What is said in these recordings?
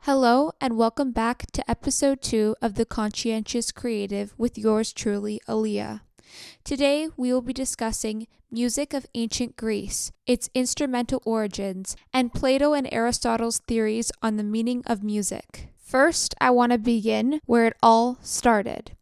Hello, and welcome back to episode 2 of the Conscientious Creative with yours truly, Aaliyah. Today, we will be discussing music of ancient Greece, its instrumental origins, and Plato and Aristotle's theories on the meaning of music. First, I want to begin where it all started.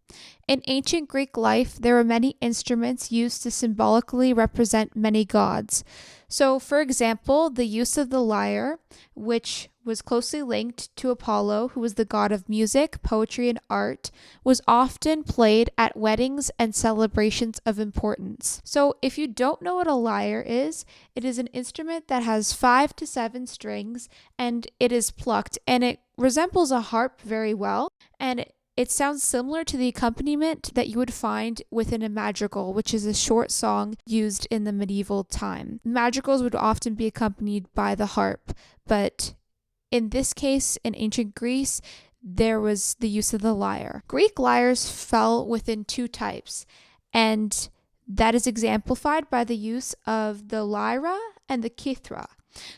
In ancient Greek life, there were many instruments used to symbolically represent many gods. So, for example, the use of the lyre, which was closely linked to Apollo, who was the god of music, poetry, and art, was often played at weddings and celebrations of importance. So, if you don't know what a lyre is, it is an instrument that has 5 to 7 strings, and it is plucked, and it resembles a harp very well, and it sounds similar to the accompaniment that you would find within a madrigal, which is a short song used in the medieval time. Madrigals would often be accompanied by the harp, but in this case, in ancient Greece, there was the use of the lyre. Greek lyres fell within 2 types, and that is exemplified by the use of the lyra and the kithra.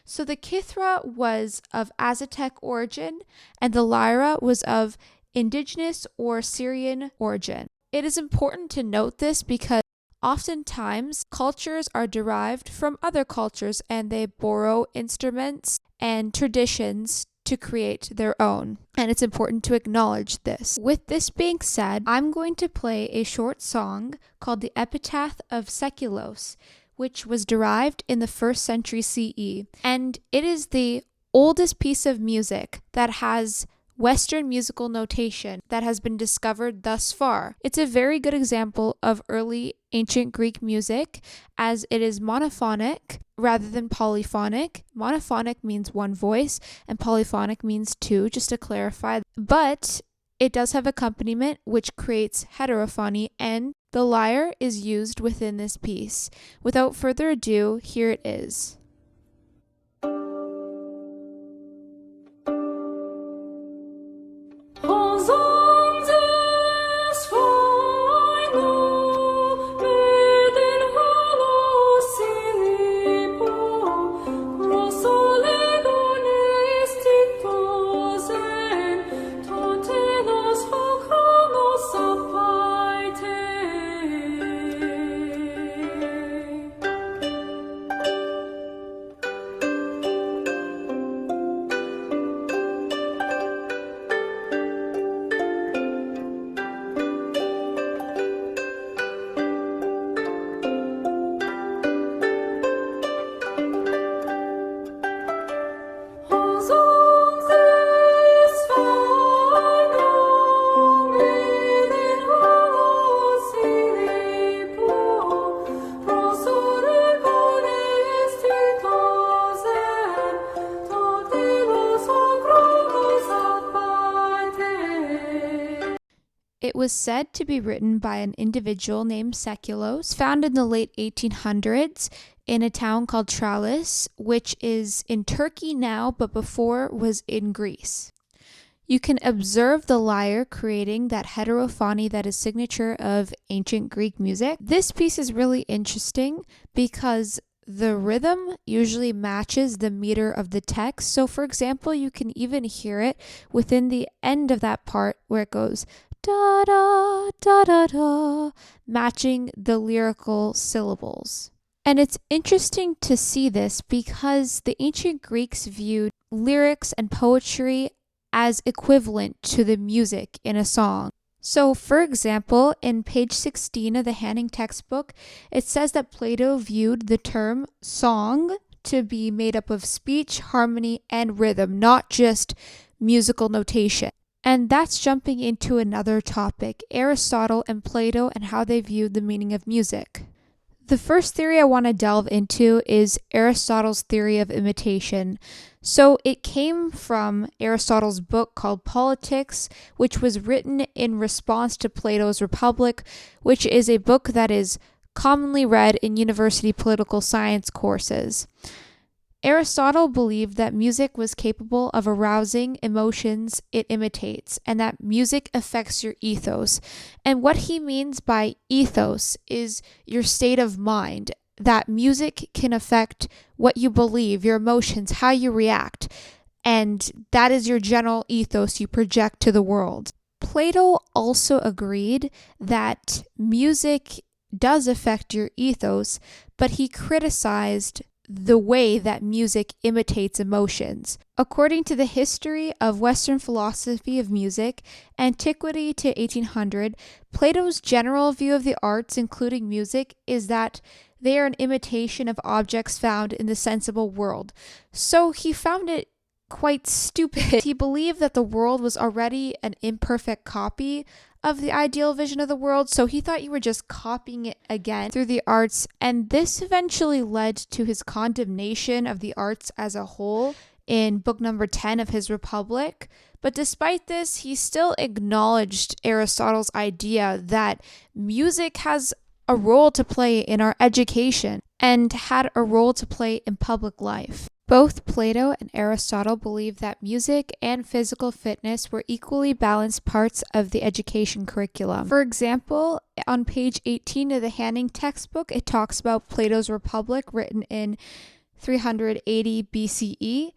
So the kithra was of Aztec origin, and the lyra was of indigenous or Syrian origin. It is important to note this because oftentimes cultures are derived from other cultures and they borrow instruments and traditions to create their own. And it's important to acknowledge this. With this being said, I'm going to play a short song called the Epitaph of Seikilos, which was derived in the 1st century CE. And it is the oldest piece of music that has Western musical notation that has been discovered thus far. It's a very good example of early ancient Greek music as it is monophonic rather than polyphonic. Monophonic means one voice and polyphonic means 2, just to clarify. But it does have accompaniment which creates heterophony, and the lyre is used within this piece. Without further ado, here it is. It was said to be written by an individual named Seikilos, found in the late 1800s in a town called Tralles, which is in Turkey now, but before was in Greece. You can observe the lyre creating that heterophony that is signature of ancient Greek music. This piece is really interesting because the rhythm usually matches the meter of the text. So for example, you can even hear it within the end of that part where it goes da da da da da, matching the lyrical syllables. And it's interesting to see this because the ancient Greeks viewed lyrics and poetry as equivalent to the music in a song. So, for example, in page 16 of the Hanning textbook, it says that Plato viewed the term song to be made up of speech, harmony, and rhythm, not just musical notation. And that's jumping into another topic, Aristotle and Plato and how they viewed the meaning of music. The first theory I want to delve into is Aristotle's theory of imitation. So it came from Aristotle's book called Politics, which was written in response to Plato's Republic, which is a book that is commonly read in university political science courses. Aristotle believed that music was capable of arousing emotions it imitates, and that music affects your ethos. And what he means by ethos is your state of mind, that music can affect what you believe, your emotions, how you react. and that is your general ethos you project to the world. Plato also agreed that music does affect your ethos, but he criticized the way that music imitates emotions. According to the History of Western Philosophy of Music, Antiquity to 1800, Plato's general view of the arts, including music, is that they are an imitation of objects found in the sensible world. So he found it quite stupid. He believed that the world was already an imperfect copy of the ideal vision of the world, so he thought you were just copying it again through the arts, and this eventually led to his condemnation of the arts as a whole in book number 10 of his Republic. But despite this, he still acknowledged Aristotle's idea that music has a role to play in our education and had a role to play in public life. Both Plato and Aristotle believed that music and physical fitness were equally balanced parts of the education curriculum. For example, on page 18 of the Hanning textbook, it talks about Plato's Republic written in 380 BCE,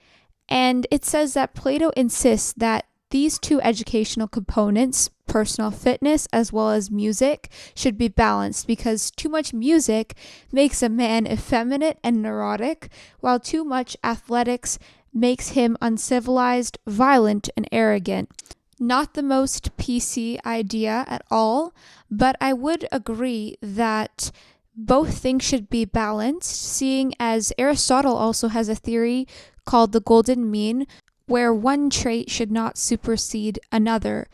and it says that Plato insists that these two educational components, personal fitness as well as music, should be balanced because too much music makes a man effeminate and neurotic, while too much athletics makes him uncivilized, violent, and arrogant. Not the most PC idea at all, but I would agree that both things should be balanced, seeing as Aristotle also has a theory called the golden mean, where one trait should not supersede another.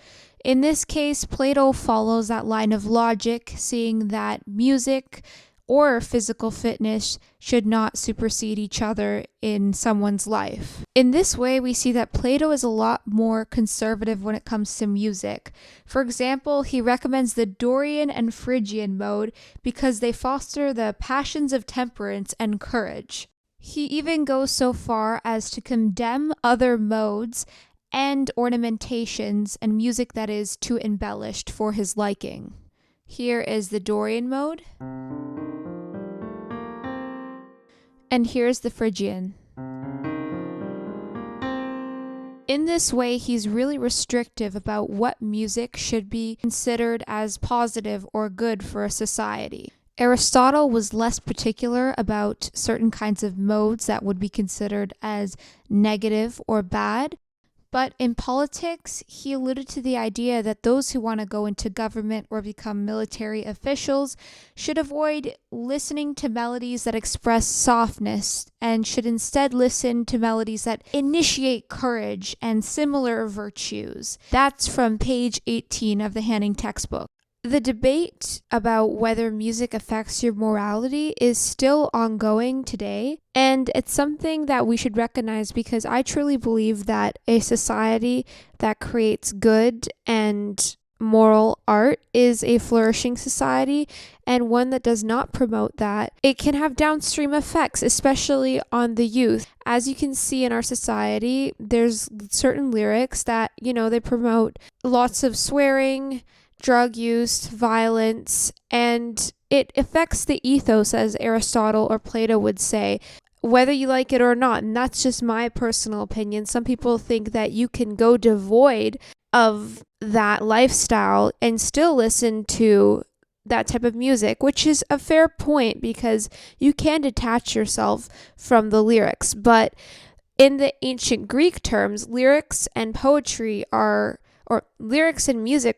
In this case, Plato follows that line of logic, seeing that music or physical fitness should not supersede each other in someone's life. In this way, we see that Plato is a lot more conservative when it comes to music. For example, he recommends the Dorian and Phrygian mode because they foster the passions of temperance and courage. He even goes so far as to condemn other modes and ornamentations and music that is too embellished for his liking. Here is the Dorian mode, and here's the Phrygian. In this way, he's really restrictive about what music should be considered as positive or good for a society. Aristotle was less particular about certain kinds of modes that would be considered as negative or bad, but in politics, he alluded to the idea that those who want to go into government or become military officials should avoid listening to melodies that express softness and should instead listen to melodies that initiate courage and similar virtues. That's from page 18 of the Hanning textbook. The debate about whether music affects your morality is still ongoing today, and it's something that we should recognize because I truly believe that a society that creates good and moral art is a flourishing society, and one that does not promote that, it can have downstream effects, especially on the youth. As you can see in our society, there's certain lyrics that, they promote lots of swearing, drug use, violence, and it affects the ethos, as Aristotle or Plato would say, whether you like it or not. And that's just my personal opinion. Some people think that you can go devoid of that lifestyle and still listen to that type of music, which is a fair point because you can detach yourself from the lyrics. But in the ancient Greek terms, lyrics and music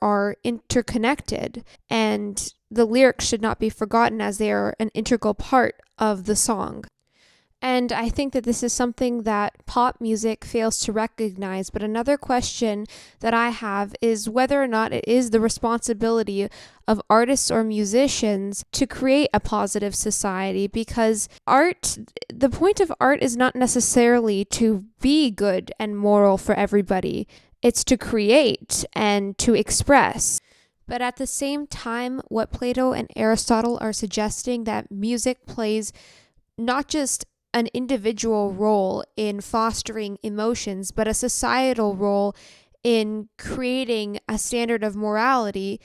are interconnected, and the lyrics should not be forgotten as they are an integral part of the song. And I think that this is something that pop music fails to recognize. But another question that I have is whether or not it is the responsibility of artists or musicians to create a positive society, because the point of art is not necessarily to be good and moral for everybody. It's to create and to express. But at the same time, what Plato and Aristotle are suggesting, that music plays not just an individual role in fostering emotions, but a societal role in creating a standard of morality,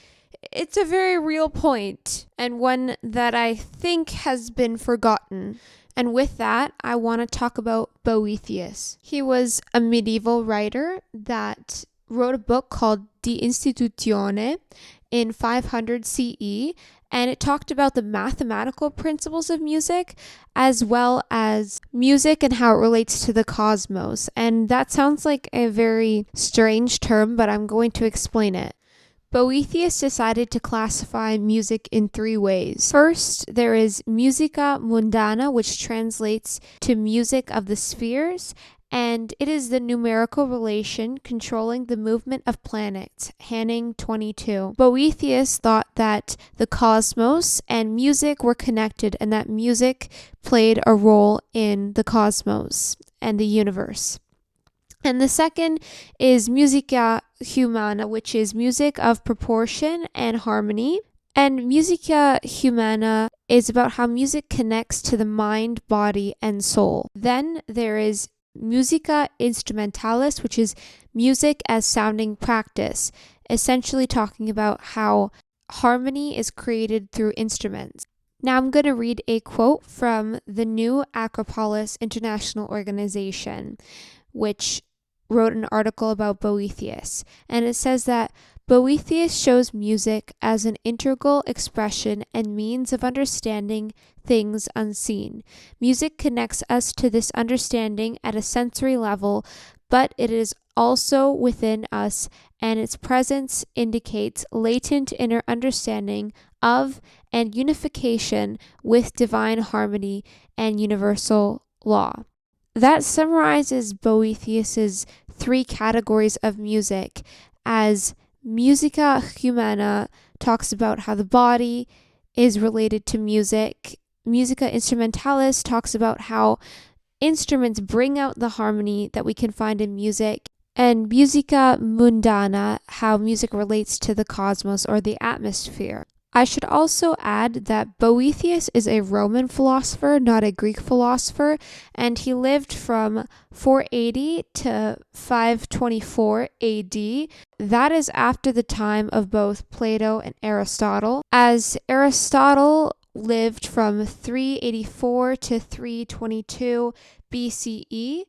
it's a very real point, and one that I think has been forgotten. And with that, I want to talk about Boethius. He was a medieval writer that wrote a book called De Institutione in 500 CE, and it talked about the mathematical principles of music as well as music and how it relates to the cosmos. And that sounds like a very strange term, but I'm going to explain it. Boethius decided to classify music in 3 ways. First, there is musica mundana, which translates to music of the spheres, and it is the numerical relation controlling the movement of planets, Hanning 22. Boethius thought that the cosmos and music were connected and that music played a role in the cosmos and the universe. And the second is musica humana, which is music of proportion and harmony. And musica humana is about how music connects to the mind, body, and soul. Then there is musica instrumentalis, which is music as sounding practice, essentially talking about how harmony is created through instruments. Now I'm going to read a quote from the New Acropolis International Organization, which wrote an article about Boethius, and it says that Boethius shows music as an integral expression and means of understanding things unseen. Music connects us to this understanding at a sensory level, but it is also within us, and its presence indicates latent inner understanding of and unification with divine harmony and universal law. That summarizes Boethius's 3 categories of music, as musica humana talks about how the body is related to music, musica instrumentalis talks about how instruments bring out the harmony that we can find in music, and musica mundana, how music relates to the cosmos or the atmosphere. I should also add that Boethius is a Roman philosopher, not a Greek philosopher, and he lived from 480 to 524 AD. That is after the time of both Plato and Aristotle, as Aristotle lived from 384 to 322 BCE,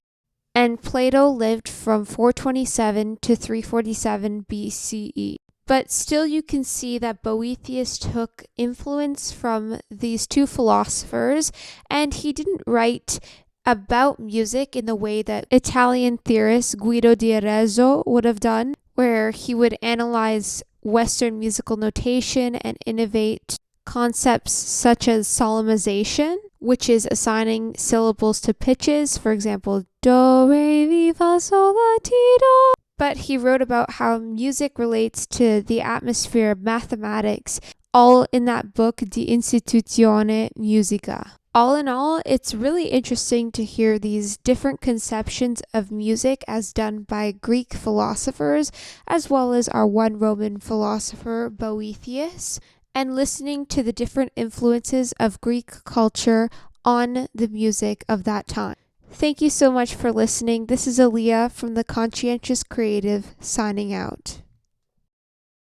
and Plato lived from 427 to 347 BCE. But still you can see that Boethius took influence from these 2 philosophers, and he didn't write about music in the way that Italian theorist Guido di Arezzo would have done, where he would analyze Western musical notation and innovate concepts such as solemnization, which is assigning syllables to pitches, for example, do, re, mi, fa, sol, la, ti, do. But he wrote about how music relates to the atmosphere of mathematics, all in that book, De Institutione Musica. All in all, it's really interesting to hear these different conceptions of music as done by Greek philosophers, as well as our one Roman philosopher, Boethius, and listening to the different influences of Greek culture on the music of that time. Thank you so much for listening. This is Aaliyah from the Conscientious Creative signing out.